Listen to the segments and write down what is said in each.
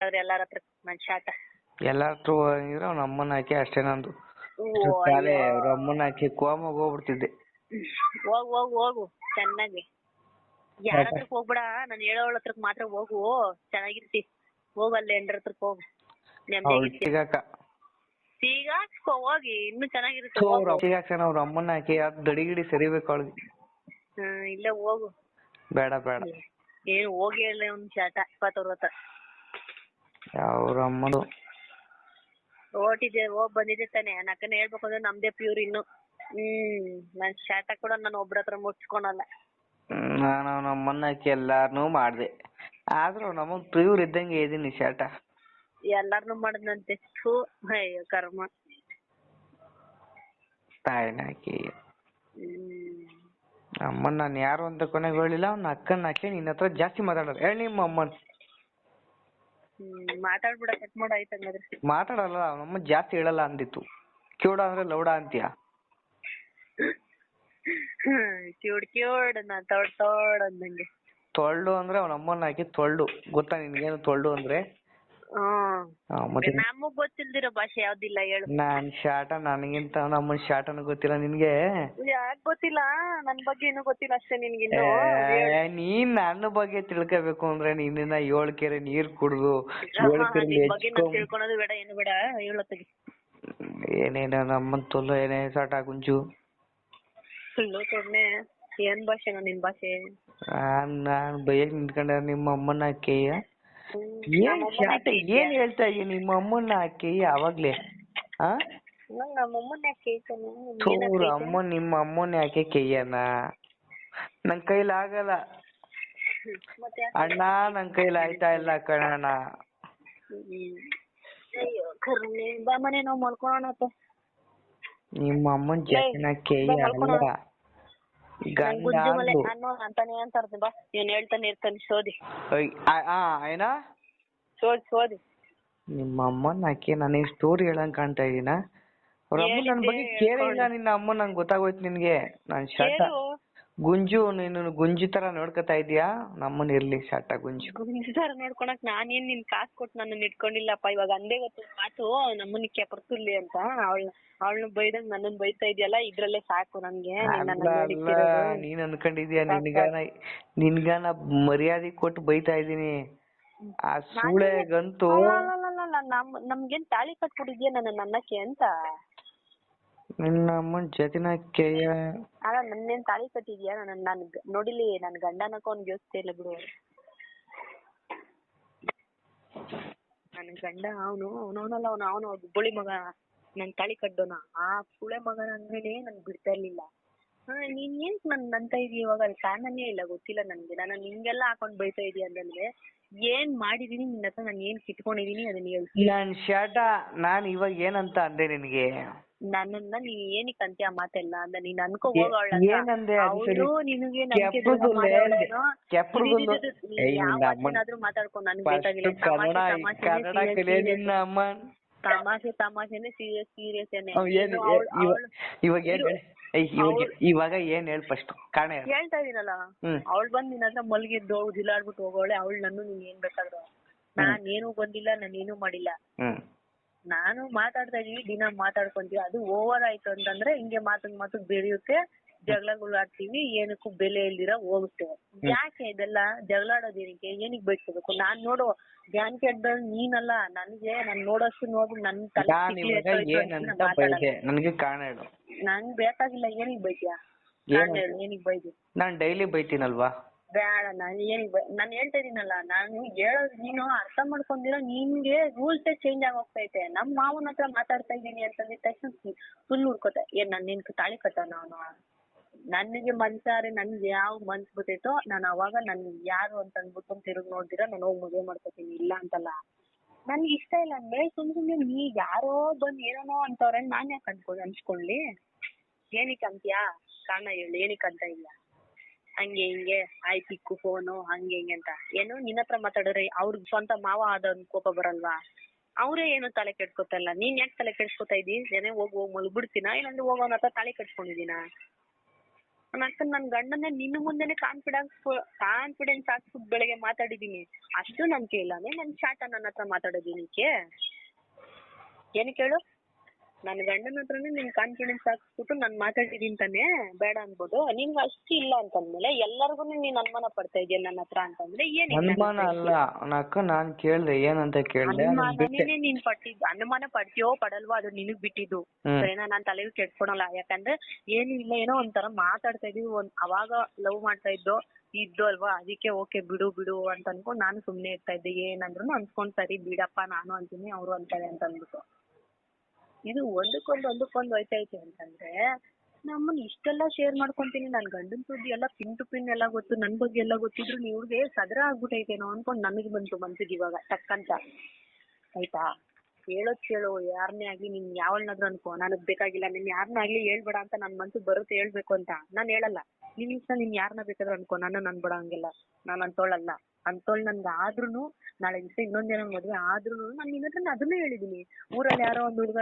ಎಲ್ಲಾರ ಹತ್ರ ನನ್ ಶಾಟ. ಎಲ್ಲಾರ ಹತ್ರ ಹೋಗಿದ್ರೆ ಅವ್ನ ಅಮ್ಮನ ಹಾಕಿ ಅಷ್ಟೇ ನಂದು. ಅವ್ರ ಅಮ್ಮನ ಹಾಕಿ ಕೋಮಾಗ ಹೋಗ್ಬಿಡ್ತಿದ್ದೆ. ಹೋಗು ಚೆನ್ನಾಗಿ. ಯಾರ ಹತ್ರಕ್ ಹೋಗ್ಬೇಡ, ನಾನು ಹೇಳೋಳ ಹತ್ರಕ್ ಮಾತ್ರ ಹೋಗು, ಚೆನ್ನಾಗಿರ್ತಿ. ಹೋಗಲ್ಲ ಎಂಡ್ರ ಹತ್ರಕ್ ಹೋಗು, ಸಿಗಾಕ್ಸ್ಕೊ ಹೋಗಿ, ಇನ್ನು ಚೆನ್ನಾಗಿರುತ್ತೆ. ಅವ್ರ ಅಮ್ಮನ ಹಾಕಿ ದಡಿಗಿಡಿ ಸರಿಬೇಕು ಅವಳಿಗೆ. ಇಲ್ಲ ಹೋಗು. ಬೇಡ ಬೇಡ ಏನು ಹೋಗಿ ಹೇಳ ಒಂದ್ ಶಾಟ 20 ಅವ್ರ ಅಮ್ಮದು ಓಟಿದೆ ಹೋಗ್ ಬಂದಿದೆ ತಾನೆ. ನನ್ನ ಅಕ್ಕನ ಹೇಳ್ಬೇಕು ಅಂದ್ರೆ ನಮ್ದೇ ಪ್ಯೂರ್ ಇನ್ನು. ನನ್ ಶಾಟ ಕೂಡ ನಾನು ಒಬ್ರ ಹತ್ರ ಮುಚ್ಕೊಳಲ್ಲ. ನಾನು ಅವ್ನ ಅಮ್ಮನ ಹಾಕಿ ಎಲ್ಲಾರ್ನು ಮಾಡ್ದೆ, ಆದ್ರೂ ನಮಗ್ ಪ್ಯೂರ್ ಇದ್ದಂಗೆ ಇದೀನಿ ಶಾಟ. ಎಲ್ಲಾರ್ನು ಮಾಡದ್ನಂತೆ. ಅಯ್ಯೋ ಕರ್ಮ. ತಾಯಿನ ಹಾಕಿ ಅಮ್ಮನ್ ನಾನು ಯಾರು ಅಂತ ಕೊನೆಗೆ ಹೇಳಿಲ್ಲ. ಅವ್ನ ಅಕ್ಕನ ಹಾಕಿ ನಿನ್ನ ಹತ್ರ ಜಾಸ್ತಿ ಮಾತಾಡೋದು. ಹೇಳಿ ನಿಮ್ಮ ಅಮ್ಮನ್. ಮಾತಾಡ್ಬಿಡ, ಕಟ್ ಮಾಡ ಆಯ್ತು ಹಂಗಾದ್ರೆ. ಮಾತಾಡಲ್ಲ, ಅವನಮ್ಮ ಜಾಸ್ತಿ ಹೇಳಲ್ಲ ಅಂದಿತ್ತು. ಕಿವುಡ ಅಂದ್ರೆ ಲೌಡ ಅಂತೀಯ. ಕಿವುಡ್ ನಾ ತೊಡ್ ಅಂದಂಗೆ. ತೊಳ್ಳು ಅಂದ್ರೆ ಅವನ ಅಮ್ಮನ ಹಾಕಿ ತೊಳ್ಳು. ಗೊತ್ತಾ ನಿನ್ಗೇನು ತೊಳ್ಳು ಅಂದ್ರೆ? ನಮಗ್ ಗೊತ್ತಿಲ್ದಿರೋ ಭಾಷೆ ಯಾವ್ದಿಲ್ಲ ಹೇಳು. ನಾನ್ ಶಾಟ, ನನಗಿಂತ ನಮ್ಮ ಶಾಟನ ಗೊತ್ತಿಲ್ಲ ನಿನ್ಗೆ? ಯಾಕ್ ಗೊತ್ತಿಲ್ಲ? ನನ್ ಬಗ್ಗೆ ಏನು ಗೊತ್ತಿಲ್ಲ ಅಷ್ಟೇ ನಿನ್ಗೆ. ನೀನ್ ನನ್ನ ಬಗ್ಗೆ ತಿಳ್ಕೋಬೇಕು ಅಂದ್ರೆ ನಿನ್ನ 7 ಕೆರೆ ನೀರ್ ಕುಡ್ದು ತಿಳ್ಕೊಳೋದು ಬೇಡ, ಏನು ಬೇಡ, ಹೇಳತ್ತಗೆ. ಏನೇನ ನಮ್ಮನ್ ತೊಲ್ಲ ಏನೇ ಸಾಟ ಗುಂಜು. ಏನ್ ಭಾಷೆ ನಿನ್ ಭಾಷೆ? ನಾನ್ ಬೈಯಕ್ ನಿಂತ್ಕೊಂಡ ನಿಮ್ಮ ಅಮ್ಮನ ಹಾಕಿ ಏನ್ ಹೇಳ್ತಾ ಇದೀಯ? ನಿಮ್ಮ ಅಮ್ಮನ ಹಾಕಿ ಅವಾಗ್ಲೇ ನಿಮ್ಮ ಅಮ್ಮನ ಯಾಕೆ ಕೆಯ್ಯನ? ನನ್ ಕೈಲಿ ಆಗಲ್ಲ ಅಣ್ಣ, ನನ್ ಕೈಲಿ ಆಯ್ತಾ ಇಲ್ಲ ಕಣಣ್ಣ. ಮನೆ ನಾವ್ ಮಲ್ಕೊಳೋಣ. ನಿಮ್ಮ ಅಮ್ಮನ್ ಜೊತೆನ ಕೆಯ್ಯ ಅಲ್ಲ ಅಂತಾನೆ ಅಂತಾರ. ಬಾ ಏನ್ ಹೇಳ್ತಾನೆ ಇರ್ತಾನೆ ಸೋದಿ. ಏನ ಸೋದಿ ನಿಮ್ಮ ಅಮ್ಮನ ಹಾಕಿ ನನಗೆ ಸ್ಟೋರಿ ಹೇಳಂಗ್ ಕಾಣ್ತಾ ಇದೀನ? ಅವ್ರ ಅಮ್ಮ ನನ್ ಬಗ್ಗೆ ಕೇಳೇ ಇಲ್ಲ. ನಿನ್ನ ಅಮ್ಮ ನಂಗೆ ಗೊತ್ತಾಗೋಯ್ತು ನಿನ್ಗೆ. ನಾನ್ ಶಾಟ ಗುಂಜು, ನೀನು ಗುಂಜು ತರ ನೋಡ್ಕೊತಾ ಇದೀಯಾ ನಮ್ಮನ್. ಇರ್ಲಿ ಶಾಟ ಗುಂಜು ತರ ನೋಡ್ಕೊಳಕ್ ನಾನೇನ್ ನಿನ್ ಕಾಸು ಕೊಟ್ಟು ನನ್ನ ಇಟ್ಕೊಂಡಿಲ್ಲಪ್ಪ. ಇವಾಗ ಅಂದೇ ಗೊತ್ತು ಮಾತು ನಮ್ಮನ್ನ ಕೆಪರ್ತಿರ್ಲಿ ಅಂತ. ಅವಳನ್ನ ಬೈದಂಗ್ ನನ್ನನ್ ಬೈತಾ ಇದೆಯಲ್ಲ, ಇದ್ರಲ್ಲೇ ಸಾಕು ನನ್ಗೆ. ನೀನ್ ಅನ್ಕೊಂಡಿದ್ಯಾ ನಿನ್ಗಾನ ಮರ್ಯಾದೆ ಕೊಟ್ಟು ಬೈತಾ ಇದೀನಿ. ಆ ಸೂಳೆಗಂತೂ ನಮ್ಗೇನ್ ತಾಳಿ ಕಟ್ಬಿಟ್ಟಿದ್ಯಾ ನನ್ನ ಅನ್ನಕ್ಕೆ ಅಂತ? ನಿನ್ನ ಅಮ್ಮನ್ ಜೊತೆನ ಅಲ್ಲ, ನನ್ನೇನ್ ತಾಳಿ ಕಟ್ಟಿದ್ಯಾ? ನನ್ ನೋಡಿಲಿ, ನನ್ ಗಂಡ ಅನ್ನಕ ಅವ್ನಿಗೆ ಯೋಚಿಸ್ತಾ ಇಲ್ಲ ಬಿಡು. ನನ್ ಗಂಡ ಅವನು ಗುಬ್ಬಳಿ ಮಗ, ನನ್ ತಾಳಿ ಕಟ್ಟೋನ. ಆ ಸುಳೆ ಮಗನ ಅಂದ್ರೇನೆ ನನ್ ಬಿಡ್ತಾ ಇರ್ಲಿಲ್ಲ. ನೀನ್ ಏನ್ ನಂತ ಇದೀಯ ಇವಾಗ? ಅಲ್ಲಿ ಕಾರಣನೇ ಇಲ್ಲ, ಗೊತ್ತಿಲ್ಲ ನನ್ಗೆ. ನಾನು ನಿಂಗೆಲ್ಲ ಹಾಕೊಂಡ್ ಬೈತಾ ಇದೀಯ ಅಂದ್ರೆ ಏನ್ ಮಾಡಿದೀನಿ ನಿನ್ನ ಹತ್ರ? ನಾನು ಏನ್ ಕಿತ್ಕೊಂಡಿದೀನಿ ಅದನ್ನ ಹೇಳು. ನಾನ್ ಶಾಟ, ನಾನ್ ಇವಾಗ ಏನಂತ ಅಂದೆ ನಿನ್ಗೆ? ನನ್ನನ್ನ ನೀನ್ ಏನಕ್ಕೆ ಅಂತ್ಯ ಮಾತೆಲ್ಲ ಅಂದ? ನೀನ್ ಅನ್ಕೋ ಹೋಗ. ಅವಳು ನಿನಗೆ ಯಾವತ್ತಾದ್ರೂ ಮಾತಾಡ್ಕೊಂಡು ನನ್ಗೆ ಬೇಕಾಗಿಲ್ಲ. ತಮಾಷೆನೆ ಸೀರಿಯಸ್ಸೇನೆ. ಇವಾಗ ಏನ್ ಹೇಳ ಫಸ್ಟ್ ಕಾರಣ ಹೇಳ್ತಾ ಇದೀನಲ್ಲ. ಅವಳು ಬಂದ್ ನಿನ್ನ ಹತ್ರ ಮಲ್ಗಿದ್ದು ಜಿಲಾಡ್ಬಿಟ್ಟು ಹೋಗೋಳೆ. ಅವಳು ನಾನು ನೀನ್ ಏನ್ ಬೇಕಾದ್ರು. ನಾನ್ ಏನು ಬಂದಿಲ್ಲ, ನಾನು ಏನು ಮಾಡಿಲ್ಲ. ನಾನು ಮಾತಾಡ್ತಾ ಇದೀವಿ, ದಿನ ಮಾತಾಡ್ಕೊಂತೀವಿ. ಅದು ಓವರ್ ಆಯ್ತು ಅಂತಂದ್ರೆ ಹಿಂಗೆ ಮಾತು ಬೆಳೆಯುತ್ತೆ, ಜಗಳಗಳು ಆಡ್ತೀವಿ, ಏನಕ್ಕೂ ಬೆಲೆ ಇಲ್ದಿರ ಹೋಗುತ್ತೆ. ಯಾಕೆ ಇದೆಲ್ಲ ಜಗಳಾಡೋದೇನಕ್ಕೆ? ಏನಿಗೆ ಬೈಸ್ಕೋಬೇಕು? ನಾನ್ ನೋಡು ಜಾನ್ಕಿ ಅಡ್ಡ ನೀನಲ್ಲ, ನನ್ಗೆ ನಾನ್ ನೋಡೋಷ್ಟು ನೋಡಿ ನನ್ ತಲೆ ನನಗೆ ಕಾರಣ ಹೇಳು. ನಂಗ್ ಬೇಕಾಗಿಲ್ಲ. ಏನಿಗೆ ಬೈತೀಯ? ಕಾರಣ ಹೇಳು, ಏನಿಗೆ ಬೈದಿ? ನಾನ್ ಡೈಲಿ ಬೈತೀನಲ್ವಾ? ಬೇಡ, ನಾನು ಹೇಳ್ತಾ ಇದೀನಲ್ಲ. ನಾನು ಹೇಳೋದು ನೀನು ಅರ್ಥ ಮಾಡ್ಕೊಂಡಿರೋ. ನಿನ್ಗೆ ರೂಲ್ಸೇ ಚೇಂಜ್ ಆಗೋಗ್ತೈತೆ. ನಮ್ ಮಾವನ ಹತ್ರ ಮಾತಾಡ್ತಾ ಇದೀನಿ ಅಂತಂದಿದ ತಕ್ಷಣ ಫುಲ್ ಹುಡ್ಕೋತೆ. ಏನ್ ನನ್ನ ತಾಳಿ ಕಟ್ಟೋನ ಅವನು? ನನಗೆ ಮನ್ಸಾರೆ ನನ್ಗೆ ಯಾವ ಮನ್ಸ್ ಬರ್ತೈತೋ ನಾನು ಅವಾಗ ನನ್ ಯಾರು ಅಂತ ಅಂದ್ಬಿಟ್ಟು ತಿರುಗಿ ನೋಡ್ದಿರ ನಾನು ಹೋಗಿ ಮದುವೆ ಮಾಡ್ಕೊತೀನಿ. ಇಲ್ಲ ಅಂತಲ್ಲ, ನನ್ಗೆ ಇಷ್ಟ ಇಲ್ಲ ಅಂದ್ರೆ ಸುಮ್ನೆ ನೀ ಯಾರೋ ಬಂದ್ ಏನೋ ಅಂತವ್ರೆ, ನಾನ್ ಯಾಕೆ ಅನ್ಸ್ಕೊಳ್ಳಿ? ಏನಕ್ಕೆ ಅಂತ್ಯಾ? ಕಾರಣ ಹೇಳಿ, ಏನಕ್ಕೆ ಅಂತ ಇಲ್ಲ. ಹಂಗೆ ಹಿಂಗೆ ಆಯ್ತು ಇಕ್ಕು ಫೋನು ಹಂಗೆ ಹಿಂಗೆ ಅಂತ ಏನು ನಿನ್ನ ಹತ್ರ ಮಾತಾಡಿದ್ರೆ ಅವ್ರಿಗೆ ಸ್ವಂತ ಮಾವ ಆದವ್ನ ಕೋಪ ಬರಲ್ವಾ? ಅವರೇ ಏನು ತಲೆ ಕೆಡ್ಸ್ಕೊತಲ್ಲ. ನೀನ್ ಯಾಕೆ ತಲೆ ಕೆಡ್ಸ್ಕೊತಾ ಇದೀನಿ? ಜನ ಹೋಗಿ ಮಲ್ಬಿಡ್ತೀನ? ಇಲ್ಲಾಂದ್ರೆ ಹೋಗೋನ ಹತ್ರ ತಲೆ ಕೆಡ್ಸ್ಕೊಂಡಿದೀನ? ನನ್ ಗಂಡನ್ನೇ ನಿನ್ನ ಮುಂದೆನೆ ಕಾನ್ಫಿಡೆನ್ಸ್ ಆಗ್ಬಿಟ್ಟು ಬೆಳಗ್ಗೆ ಮಾತಾಡಿದೀನಿ. ಅಷ್ಟು ನಂಬಿಕೆ ಇಲ್ಲ ಅಂದ್ರೆ ನನ್ ಶಾಟ ನನ್ನ ಹತ್ರ ಮಾತಾಡೋದಿನಕ್ಕೆ ಏನಕ್ಕೆ ಹೇಳು? ನನ್ ಗಂಡನ ಹತ್ರನೇ ನಿನ್ ಕಾನ್ಫಿಡೆನ್ಸ್ ಹಾಕ್ಸ್ಬಿಟ್ಟು ನಾನ್ ಮಾತಾಡಿದೀನಿ ತಾನೇ ಬೇಡ ಅನ್ಬೋದು. ನಿನ್ಗೆ ಅಷ್ಟು ಇಲ್ಲ ಅಂತಂದ್ಮೇಲೆ ಎಲ್ಲರಿಗೂ ನೀನ್ ಅನುಮಾನ ಪಡ್ತಾ ಇದೀಯ ನನ್ನ ಹತ್ರ ಅಂತಂದ್ರೆ ಅನುಮಾನ ಅಲ್ಲ ಅಕ್ಕ, ನಾನ್ ಕೇಳ್ದೆ ಏನಂತ ಕೇಳ್ದೆ. ನೀನ್ ಪಟ್ಟಿದ್ದು ಅನುಮಾನ ಪಡ್ತೀಯೋ ಪಡಲ್ವೋ ಅದು ನಿನಗ್ ಬಿಟ್ಟಿದ್ದು ಸರಿನಾ? ನಾನ್ ತಲೆಗೆ ಕೆಡ್ಸ್ಕೊಳಲ್ಲ. ಯಾಕಂದ್ರೆ ಏನು ಇಲ್ಲ ಏನೋ ಒಂಥರ ಮಾತಾಡ್ತಾ ಇದೀವಿ, ಅವಾಗ ಲವ್ ಮಾಡ್ತಾ ಇದ್ದು ಅಲ್ವಾ, ಅದಕ್ಕೆ ಓಕೆ ಬಿಡು ಅಂತ ಅನ್ಕೊಂಡ್ ನಾನು ಸುಮ್ನೆ ಇರ್ತಾ ಇದ್ದೆ. ಏನಂದ್ರು ಅನ್ಕೊಂಡ್ ಸರಿ ಬಿಡಪ್ಪ ನಾನು ಅಂತೀನಿ ಅವ್ರು ಅಂತಾರೆ ಅಂತ ಅಂದ್ಬಿಟ್ಟು. ಇದು ಒಂದಕ್ಕೊಂದು ಹೋಯ್ತೈತೆ ಅಂತಂದ್ರೆ ನಮ್ಮನ್ನ ಇಷ್ಟೆಲ್ಲ ಶೇರ್ ಮಾಡ್ಕೊಂತೀನಿ. ನನ್ ಗಂಡನ್ ಸುದ್ದಿ ಎಲ್ಲ ಪಿನ್ ಟು ಪಿನ್ ಎಲ್ಲ ಗೊತ್ತು, ನನ್ ಬಗ್ಗೆ ಎಲ್ಲ ಗೊತ್ತಿದ್ರು ಇವ್ರಿಗೆ ಸದರ ಆಗ್ಬಿಟ್ಟೈತೇನೋ ಅನ್ಕೊಂಡ್ ನನಗ್ ಬಂತು ಮನ್ಸಿಗೆ ಇವಾಗ ಟಕ್ಕಂತ. ಆಯ್ತಾ? ಹೇಳೋದ್ ಕೇಳು, ಯಾರನ್ನೇ ಆಗ್ಲಿ, ನೀನ್ ಯಾವಳನ್ನಾದ್ರೂ ಅನ್ಕೋ, ನನಗ್ ಬೇಕಾಗಿಲ್ಲ. ನೀನ್ ಯಾರನ್ನ ಆಗ್ಲಿ ಹೇಳ್ಬೇಡ ಅಂತ ನನ್ ಮನ್ಸಿಗೆ ಬರುತ್ತೆ ಹೇಳ್ಬೇಕು ಅಂತ. ನಾನ್ ಹೇಳಲ್ಲ. ನಿನ್ ಇಷ್ಟ, ನೀನ್ ಯಾರನ್ನ ಬೇಕಾದ್ರೂ ಅನ್ಕೋ, ನನ್ನ ನನ್ಬೇಡ ಹಂಗೆಲ್ಲ. ನಾನ್ ಅಂತೋಳಲ್ಲ. ಅಂತೋಳ್ ನನ್ಗೆ ಆದ್ರೂನು ನಾಳೆ ದಿವಸ ಇನ್ನೊಂದ್ ಜನ ಮದ್ವೆ ಆದ್ರೂನು ನಾನು ನಿನ್ನ ಹತ್ರ ಅದನ್ನೇ ಹೇಳಿದೀನಿ. ಊರಲ್ಲಿ ಯಾರೋ ಒಂದ್ ಹುಡುಗ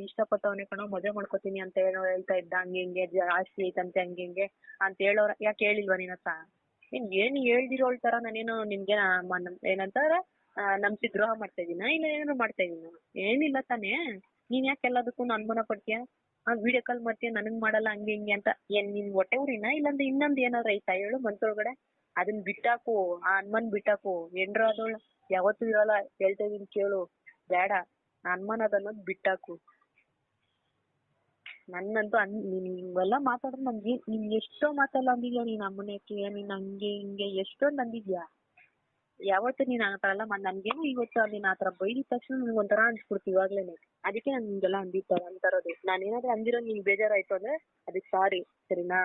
ಇಷ್ಟಪಟ್ಟವನೇ ಕಣೋ ಮದ್ವೆ ಮಾಡ್ಕೋತೀನಿ ಅಂತ ಹೇಳ್ತಾ ಇದ್ದ, ಹಂಗೆ ಹಿಂಗೆ ಆಸ್ತಿ ಐತಂತೆ ಹಂಗೆ ಹಿಂಗೆ ಅಂತ ಹೇಳೋರ ಯಾಕೆ ಹೇಳಿಲ್ವಾ ನಿನ್ನ ಹತ್ರ? ನೀನ್ ಏನು ಹೇಳ್ದಿರೋಳ್ ತರ ನಾನೇನು ನಿನ್ಗೆ ಏನಂತಾರೆ ನಂಬಿಸಿ ದ್ರೋಹ ಮಾಡ್ತಾ ಇದೀನ ಇಲ್ಲ ಏನಾದ್ರು ಮಾಡ್ತಾ ಇದೀನ? ಏನಿಲ್ಲ ತಾನೇ. ನೀನ್ ಯಾಕೆ ಎಲ್ಲದಕ್ಕೂ ಅನುಮಾನ ಪಡ್ತೀಯ? ವಿಡಿಯೋ ಕಾಲ್ ಮಾಡ್ತೀಯ ನನಗ್ ಮಾಡಲ್ಲ ಹಂಗೆ ಹಿಂಗೆ ಅಂತ. ಏನ್ ನಿನ್ ಹೊಟ್ಟೆ ಊರಿನ ಇಲ್ಲಾಂದ್ರೆ ಇನ್ನೊಂದ್ ಏನಾದ್ರು ಐತಾ ಹೇಳು ಮನ್ಸೊಳಗಡೆ? ಅದನ್ ಬಿಟ್ಟಾಕು, ಆ ಅನುಮಾನ ಬಿಟ್ಟಾಕು. ಹೆಂಡ್ರು ಆದವಳು ಯಾವತ್ತೂ ಇರಲ್ಲ, ಹೇಳ್ತಾ ಇದೀನಿ ಕೇಳು. ಬೇಡ, ಅನುಮಾನ ಅನ್ನೋದು ಬಿಟ್ಟಾಕು. ನನ್ನಂತೂ ನೀವೆಲ್ಲ ಮಾತಾಡ್ರೆ ನನ್ಗೆ ನಿನ್ ಎಷ್ಟೋ ಮಾತಲ್ಲ ಅಂದಿದ್ಯಾ. ನೀನ್ ಅಮ್ಮನಕ್ಕೆ ನೀನ್ ಹಂಗೆ ಹಿಂಗೆ ಎಷ್ಟೊಂದ್ ಅಂದಿದ್ಯಾ. ಯಾವತ್ತು ನೀನ್ ಆತರ ಎಲ್ಲ ನನ್ಗೇನು ಇವತ್ತು ನೀನ್ ಆತರ ಬೈದಿದ ತಕ್ಷಣ ನಿನ್ಗೆ ಒಂಥರ ಅನ್ಸ್ಬಿಡ್ತು ಇವಾಗ್ಲೇನೆ. ಅದಕ್ಕೆ ನಾನು ನಿಮ್ಗೆಲ್ಲ ಅಂದಿರೋದು. ನಾನೇನಾದ್ರೂ ಅಂದಿರೋ ನಿನ್ ಬೇಜಾರಾಯ್ತು ಅಂದ್ರೆ ಅದಕ್ಕೆ ಸಾರಿ ಸರಿನಾ?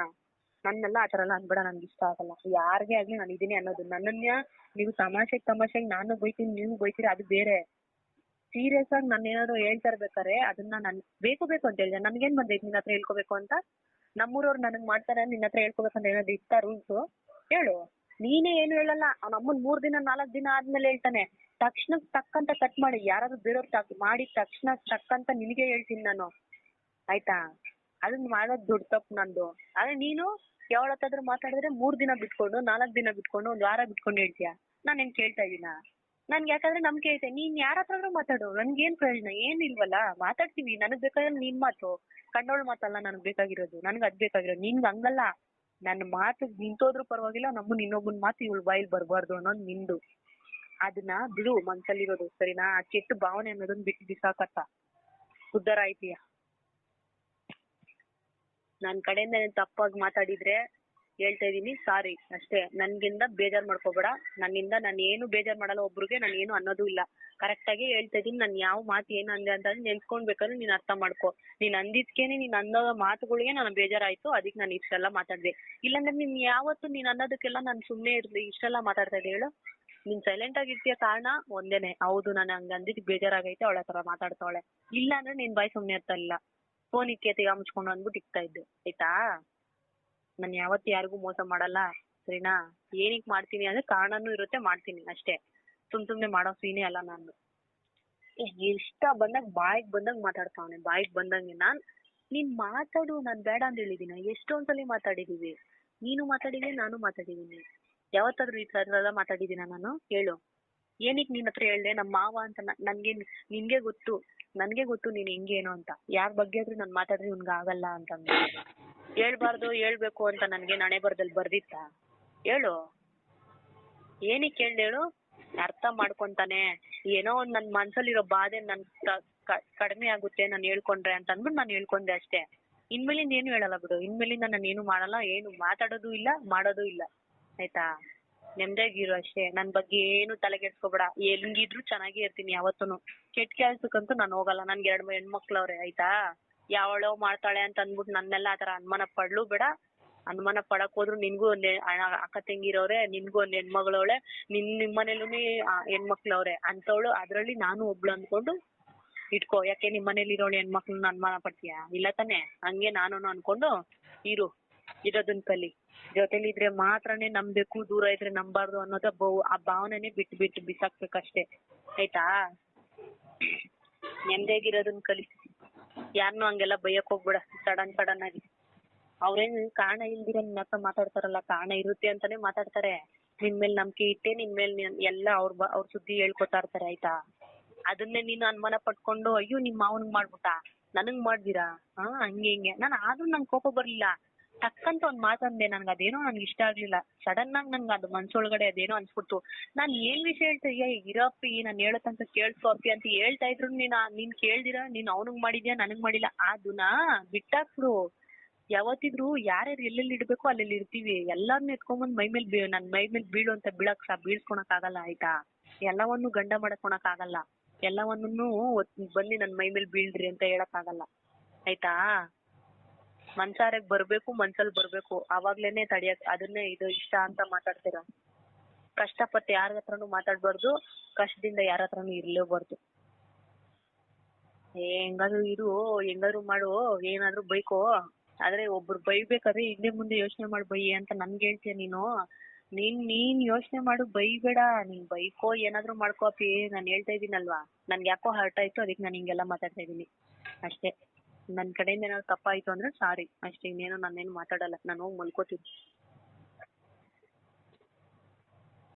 ನನ್ನೆಲ್ಲ ಆತರ ಎಲ್ಲ ಅನ್ಬೇಡ, ನನ್ಗೆ ಇಷ್ಟ ಆಗಲ್ಲ. ಯಾರಿಗೇ ಆಗ್ಲಿ ನಾನು ಇದೀನಿ ಅನ್ನೋದು. ನನ್ನನ್ನ ನೀವು ತಮಾಷೆಗೆ ನಾನು ಬೈತೀನಿ ನೀವು ಬೈತೀರಿ ಅದು ಬೇರೆ. ಸೀರಿಯಸ್ ಆಗಿ ನಾನು ಏನಾದ್ರು ಹೇಳ್ತಾ ಇರ್ಬೇಕಾರೆ ಅದನ್ನ ನಾನು ಬೇಕು ಅಂತ ಹೇಳಿದೆ. ನನ್ಗೇನ್ ಬಂದೈತಿ ನಿನ್ನ ಹತ್ರ ಹೇಳ್ಕೋಬೇಕು ಅಂತ? ನಮ್ಮೂರವ್ರು ನನಗ್ ಮಾಡ್ತಾರೆ, ನಿನ್ನ ಹತ್ರ ಹೇಳ್ಕೋಬೇಕಂತ ಏನಾದ್ರು ಇಷ್ಟ ರೂಲ್ಸು? ಹೇಳು. ನೀನೇ ಏನು ಹೇಳಲ್ಲ. ಅವ್ನ ಅಮ್ಮನ್ 3 ದಿನ 4 ದಿನ ಆದ್ಮೇಲೆ ಹೇಳ್ತಾನೆ. ತಕ್ಷಣ ಟಕ್ಕಂತ ಕಟ್ ಮಾಡಿ ಯಾರಾದ್ರೂ ಬೇರೆಯವ್ರು ಮಾಡಿದ ತಕ್ಷಣ ಟಕ್ಕಂತ ನಿನಗೆ ಹೇಳ್ತೀನಿ ನಾನು. ಆಯ್ತಾ? ಅದನ್ನ ಮಾಡೋದ್ ದೊಡ್ಡ ತಪ್ಪು ನಂದು. ಆದ್ರೆ ನೀನು ಯಾವಳತ್ತಾದ್ರೂ ಮಾತಾಡಿದ್ರೆ 3 ದಿನ ಬಿಟ್ಕೊಂಡು 4 ದಿನ ಬಿಟ್ಕೊಂಡು 1 ವಾರ ಬಿಟ್ಕೊಂಡು ಹೇಳ್ತೀಯ. ನಾನೇನ್ ಕೇಳ್ತಾ ಇದೀನ? ನನ್ಗೆ ಯಾಕಂದ್ರೆ ನಂಬಿಕೆ ಐತೆ. ನೀನ್ ಯಾರ ಹತ್ರ ಮಾತಾಡು, ನನ್ಗೇನ್ ಪ್ರಯೋಜನ? ಏನಿಲ್ವಲ್ಲ, ಮಾತಾಡ್ತೀವಿ. ನನಗ್ ಬೇಕಾದ್ರೆ ನಿನ್ ಮಾತು, ಕಂಡೋಳ್ ಮಾತಲ್ಲ ನನಗ್ ಬೇಕಾಗಿರೋದು. ನನ್ಗ್ ಅದ್ ಬೇಕಾಗಿರೋದು. ನಿನ್ಗ್ ಹಂಗಲ್ಲ. ನನ್ನ ಮಾತು ನಿಂತೋದ್ರು ಪರವಾಗಿಲ್ಲ, ನಮ್ಮನ್ ಇನ್ನೊಬ್ಬನ್ ಮಾತು ಇವಳು ಬಾಯಿಲ್ ಬರ್ಬಾರ್ದು ಅನ್ನೋದು ನಿಂದು. ಅದನ್ನ ಬಿಡು ಮನ್ಸಲ್ಲಿರೋದು ಸರಿನಾ? ಆ ಕೆಟ್ಟ ಭಾವನೆ ಅನ್ನೋದನ್ನ ಬಿಟ್ಟು ಬಿಸಾಕತ್ತ ಉದ್ದಾರ ಆಯ್ತೀಯ. ನನ್ ಕಡೆಯಿಂದ ತಪ್ಪಾಗಿ ಮಾತಾಡಿದ್ರೆ ಹೇಳ್ತಾ ಇದೀನಿ ಸಾರಿ ಅಷ್ಟೇ. ನನ್ಗಿಂದ ಬೇಜಾರ್ ಮಾಡ್ಕೋಬೇಡ. ನನ್ನಿಂದ ನಾನು ಏನು ಬೇಜಾರ್ ಮಾಡಲ್ಲ, ಒಬ್ರಿಗೆ ನಾನು ಏನು ಅನ್ನೋದು ಇಲ್ಲ. ಕರೆಕ್ಟ್ ಆಗಿ ಹೇಳ್ತಾ ಇದೀನಿ. ನಾನು ಯಾವ ಮಾತು ಏನು ಅಂದೆ ಅಂತ ನೆನ್ಸ್ಕೊಂಡ್ಬೇಕಾದ್ರೆ ನೀನ್ ಅರ್ಥ ಮಾಡ್ಕೊ. ನೀನ್ ಅಂದಿದ್ಕೇನೆ, ನೀನ್ ಅನ್ನೋ ಮಾತುಗಳಿಗೆ ನಾನು ಬೇಜಾರಾಯ್ತು, ಅದಕ್ಕೆ ನಾನು ಇಷ್ಟೆಲ್ಲ ಮಾತಾಡ್ದೆ. ಇಲ್ಲಾಂದ್ರೆ ನೀನ್ ಯಾವತ್ತು ನೀನ್ ಅನ್ನೋದಕ್ಕೆಲ್ಲ ನಾನು ಸುಮ್ನೆ ಇರ್ಲಿ ಇಷ್ಟೆಲ್ಲ ಮಾತಾಡ್ತಾ ಇದ್ದೆ ಹೇಳು? ನೀನ್ ಸೈಲೆಂಟ್ ಆಗಿರ್ತೀಯ ಕಾರಣ ಒಂದೇನೆ. ಹೌದು ನಾನು ಹಂಗ ಅಂದಿದ್ ಬೇಜಾರಾಗೈತೆ, ಅವಳ ಹತ್ರ ಮಾತಾಡ್ತಾವಳೆ. ಇಲ್ಲ ಅಂದ್ರೆ ನೀನ್ ಬಾಯ್ ಸುಮ್ನೆ ಇರ್ತಾ ಇಲ್ಲ. ಫೋನ್ ಇಕ್ಕೇತಿಗ ಮುಚ್ಕೊಂಡು ಅಂದ್ಬಿಟ್ಟು ಇಕ್ತಾ ಇದ್ದೆ. ಆಯ್ತಾ? ನಾನು ಯಾವತ್ತು ಯಾರಿಗೂ ಮೋಸ ಮಾಡಲ್ಲ ಸರಿನಾ? ಏನಕ್ ಮಾಡ್ತೀನಿ ಅಂದ್ರೆ ಕಾರಣನೂ ಇರುತ್ತೆ, ಮಾಡ್ತೀನಿ ಅಷ್ಟೇ. ಸುಮ್ನೆ ಮಾಡೋ ಸೀನೇ ಅಲ್ಲ ನಾನು. ಇಷ್ಟ ಬಂದಾಗ ಬಾಯಿಗೆ ಬಂದಾಗ ಮಾತಾಡ್ತಾವನೆ, ಬಾಯಿಗೆ ಬಂದಂಗೆ. ನೀನ್ ಮಾತಾಡು, ನಾನ್ ಬೇಡ ಅಂತ ಹೇಳಿದೀನ? ಎಷ್ಟೊಂದ್ಸಲಿ ಮಾತಾಡಿದೀವಿ. ನೀನು ಮಾತಾಡಿದೀನಿ, ನಾನು ಮಾತಾಡಿದೀನಿ. ಯಾವತ್ತಾದ್ರೂ ಈ ತರ ಎಲ್ಲ ಮಾತಾಡಿದೀನ ನಾನು? ಹೇಳು. ಏನಕ್ ನಿನ್ ಹತ್ರ ಹೇಳ್ದೆ ನಮ್ಮ ಮಾವ ಅಂತ? ನಿನ್ಗೆ ಗೊತ್ತು, ನನ್ಗೆ ಗೊತ್ತು ನೀನ್ ಹೆಂಗೇನು ಅಂತ. ಯಾರ ಬಗ್ಗೆ ಆದ್ರೂ ನಾನ್ ಮಾತಾಡ್ರಿ ಇವ್ನ್ಗ ಆಗಲ್ಲ ಅಂತಂದ್ರೆ ಹೇಳ್ಬಾರ್ದು ಹೇಳ್ಬೇಕು ಅಂತ ನನ್ಗೆ ಹಣೆ ಬರದಲ್ಲಿ ಬರ್ದಿತ್ತ? ಹೇಳು. ಏನಕ್ಕೆ ಹೇಳು? ಅರ್ಥ ಮಾಡ್ಕೊಂತಾನೆ. ಏನೋ ಒಂದ್ ನನ್ ಮನ್ಸಲ್ಲಿರೋ ಬಾಧೆ ನನ್ ಕಡಿಮೆ ಆಗುತ್ತೆ ನಾನು ಹೇಳ್ಕೊಂಡ್ರೆ ಅಂತ ಅಂದ್ಬಿಟ್ಟು ನಾನು ಹೇಳ್ಕೊಂಡೆ ಅಷ್ಟೇ. ಇನ್ಮೇಲಿಂದ ಏನು ಹೇಳಲ್ಲ ಬಿಡು. ಇನ್ಮೇಲಿಂದ ನಾನು ಏನು ಮಾಡಲ್ಲ, ಏನು ಮಾತಾಡೋದು ಇಲ್ಲ, ಮಾಡೋದು ಇಲ್ಲ. ಆಯ್ತಾ? ನೆಮ್ಮದಿಯಾಗಿರು ಅಷ್ಟೇ. ನನ್ ಬಗ್ಗೆ ಏನು ತಲೆಗೆಡ್ಸ್ಕೊಬೇಡ. ಹೆಂಗಿದ್ರು ಚೆನ್ನಾಗೇ ಇರ್ತೀನಿ ಯಾವತ್ತೂನು. ಕೆಟ್ಟ ಕೆಲ್ಸಕ್ಕಂತೂ ನಾನು ಹೋಗಲ್ಲ. ನನ್ಗೆ 2 ಹೆಣ್ಮಕ್ಳವ್ರೆ. ಆಯ್ತಾ? ಯಾವಳೋ ಮಾಡ್ತಾಳೆ ಅಂತ ಅಂದ್ಬಿಟ್ಟು ನನ್ನೆಲ್ಲ ಆತರ ಅನುಮಾನ ಪಡ್ಲು ಬೇಡ. ಅನುಮಾನ ಪಡಕ್ ಹೋದ್ರು ನಿನ್ಗೂ ಒಂದ್ ಅಕ್ಕ ತಂಗಿರವ್ರೆ, ನಿನ್ಗೂ ಒಂದ್ ಹೆಣ್ಮಗಳವಳೆ, ನಿಮ್ಮನೇಲೂನೇ ಹೆಣ್ಮಕ್ಳವ್ರೆ ಅಂತವಳು. ಅದ್ರಲ್ಲಿ ನಾನು ಒಬ್ಳು ಅನ್ಕೊಂಡು ಇಟ್ಕೋ. ಯಾಕೆ ನಿಮ್ಮನೇಲಿ ಇರೋಳು ಹೆಣ್ಮಕ್ಳನ್ನ ಅನುಮಾನ ಪಡ್ತೀಯ? ಇಲ್ಲ ತಾನೆ? ಹಂಗೆ ನಾನು ಅನ್ಕೊಂಡು ಇರೋದನ್ ಕಲಿ. ಜೊತೆಲಿದ್ರೆ ಮಾತ್ರನೇ ನಂಬೇಕು, ದೂರ ಇದ್ರೆ ನಂಬಾರ್ದು ಅನ್ನೋದ ಆ ಭಾವನೆನೇ ಬಿಟ್ಟು ಬಿಸಾಕ್ಬೇಕಷ್ಟೇ. ಆಯ್ತಾ? ನೆಮ್ಮದಿಯಾಗಿರೋದನ್ ಕಲಿ. ಯಾರನ್ನೂ ಹಂಗೆಲ್ಲ ಬೈಯಕ್ ಹೋಗ್ಬೇಡ ಸಡನ್ ಆಗಿ. ಅವ್ರೇನ್ ಕಾರಣ ಇಲ್ದಿರ ನಿನ್ ಹತ್ರ ಮಾತಾಡ್ತಾರಲ್ಲ, ಕಾರಣ ಇರುತ್ತೆ ಅಂತಾನೆ ಮಾತಾಡ್ತಾರೆ. ನಿನ್ ಮೇಲ್ ನಂಬಿಕೆ ಇಟ್ಟೆ ನಿನ್ ಮೇಲ್ ಎಲ್ಲ ಅವ್ರ ಸುದ್ದಿ ಹೇಳ್ಕೊತಾ ಇರ್ತಾರೆ ಆಯ್ತಾ. ಅದನ್ನೇ ನೀನು ಅನುಮಾನ ಪಟ್ಕೊಂಡು ಅಯ್ಯೋ ನಿಮ್ ಮಾವನ್ಗ್ ಮಾಡ್ಬಿಟ್ಟ ನನಗ್ ಮಾಡ್ದಿರಾ ಹಂಗೆ ಹಿಂಗೆ. ನಾನು ಆದ್ರೂ ನಂಗೆ ಕೋಪ ಬರ್ಲಿಲ್ಲ. ಟಕ್ಕಂತ ಒಂದ್ ಮಾತಂದೆ, ನನ್ಗೆ ಅದೇನೋ ನನ್ಗೆ ಇಷ್ಟ ಆಗ್ಲಿಲ್ಲ. ಸಡನ್ ಆಗಿ ನನ್ಗೆ ಅದು ಮನ್ಸೊಳಗಡೆ ಅದೇನೋ ಅನ್ಸ್ಬಿಡ್ತು. ನಾನ್ ಏನ್ ವಿಷಯ ಹೇಳ್ತಿದ್ಯಾ, ಇರಪ್ಪಿ ನಾನ್ ಹೇಳೋ ತನಕ ಕೇಳಿಸ್ಕೊ ಅಪ್ಪಿ ಅಂತ ಹೇಳ್ತಾ ಇದ್ರು ನೀನ್ ಕೇಳ್ದಿರಾ, ನೀನ್ ಅವ್ನಿಗ್ ಮಾಡಿದ್ಯಾ ನನಗ್ ಮಾಡಿಲ್ಲ, ಅದನ್ನ ಬಿಟ್ಟಾಕ್ಬಿಡು. ಯಾವತ್ತಿದ್ರು ಯಾರ್ಯಾರು ಎಲ್ಲೆಲ್ಲಿ ಇಡ್ಬೇಕು ಅಲ್ಲೆಲ್ಲಿ ಇರ್ತೀವಿ. ಎಲ್ಲಾರ್ನು ಎತ್ಕೊಂಡ್ಬಂದ್ ನನ್ ಮೈ ಮೇಲ್ ಬೀಳು ಅಂತ ಬೀಳ್ಸ್ಕೊಳಕ್ ಆಗಲ್ಲ ಆಯ್ತಾ. ಎಲ್ಲವನ್ನು ಗಂಡ ಮಾಡಕೊಳಕ್ ಆಗಲ್ಲ. ಎಲ್ಲವನ್ನೂ ಬಂದು ನನ್ ಮೈ ಮೇಲ್ ಬೀಳ್ರಿ ಅಂತ ಹೇಳಕ್ ಆಗಲ್ಲ ಆಯ್ತಾ. ಮನ್ಸಾರೆಗ್ ಬರ್ಬೇಕು, ಮನ್ಸಲ್ಲಿ ಬರ್ಬೇಕು, ಅವಾಗ್ಲೇನೆ ತಡಿಯಕ್. ಅದನ್ನೇ ಇದು ಇಷ್ಟ ಅಂತ ಮಾತಾಡ್ತೀರ. ಕಷ್ಟಪಟ್ಟು ಯಾರ ಹತ್ರನು ಮಾತಾಡ್ಬಾರ್ದು, ಕಷ್ಟದಿಂದ ಯಾರ ಹತ್ರನು ಇರ್ಲೇಬಾರ್ದು. ಹೆಂಗಾದ್ರು ಇರು, ಹೆಂಗಾದ್ರು ಮಾಡು, ಏನಾದ್ರು ಬೈಕೋ. ಆದ್ರೆ ಒಬ್ರು ಬೈಬೇಕಾದ್ರೆ ಹಿಂದೆ ಮುಂದೆ ಯೋಚನೆ ಮಾಡ್ ಬೈ ಅಂತ ನನ್ಗೆ ಹೇಳ್ತೀಯ ನೀನು. ನೀನ್ ಯೋಚನೆ ಮಾಡು, ಬೈಬೇಡ. ನೀನ್ ಬೈಕೋ ಏನಾದ್ರು ಮಾಡ್ಕೋ ಅಪ್ಪಿ, ನಾನ್ ಹೇಳ್ತಾ ಇದೀನಲ್ವಾ. ನನ್ಗೆ ಯಾಕೋ ಹರ್ಟ್ ಆಯ್ತು, ಅದಕ್ಕೆ ನಾನು ಹಿಂಗೆಲ್ಲ ಮಾತಾಡ್ತಾ ಇದೀನಿ ಅಷ್ಟೇ. ನನ್ ಕಡೆಯಿಂದ ಏನಾದ್ರು ತಪ್ಪಾಯ್ತು ಅಂದ್ರೆ ಸಾರಿ ಅಷ್ಟೇ. ಇನ್ನೇನು ನಾನೇನು ಮಾತಾಡಲ್ಲ, ನಾನು ಹೋಗಿ ಮಲ್ಕೋತೀನಿ.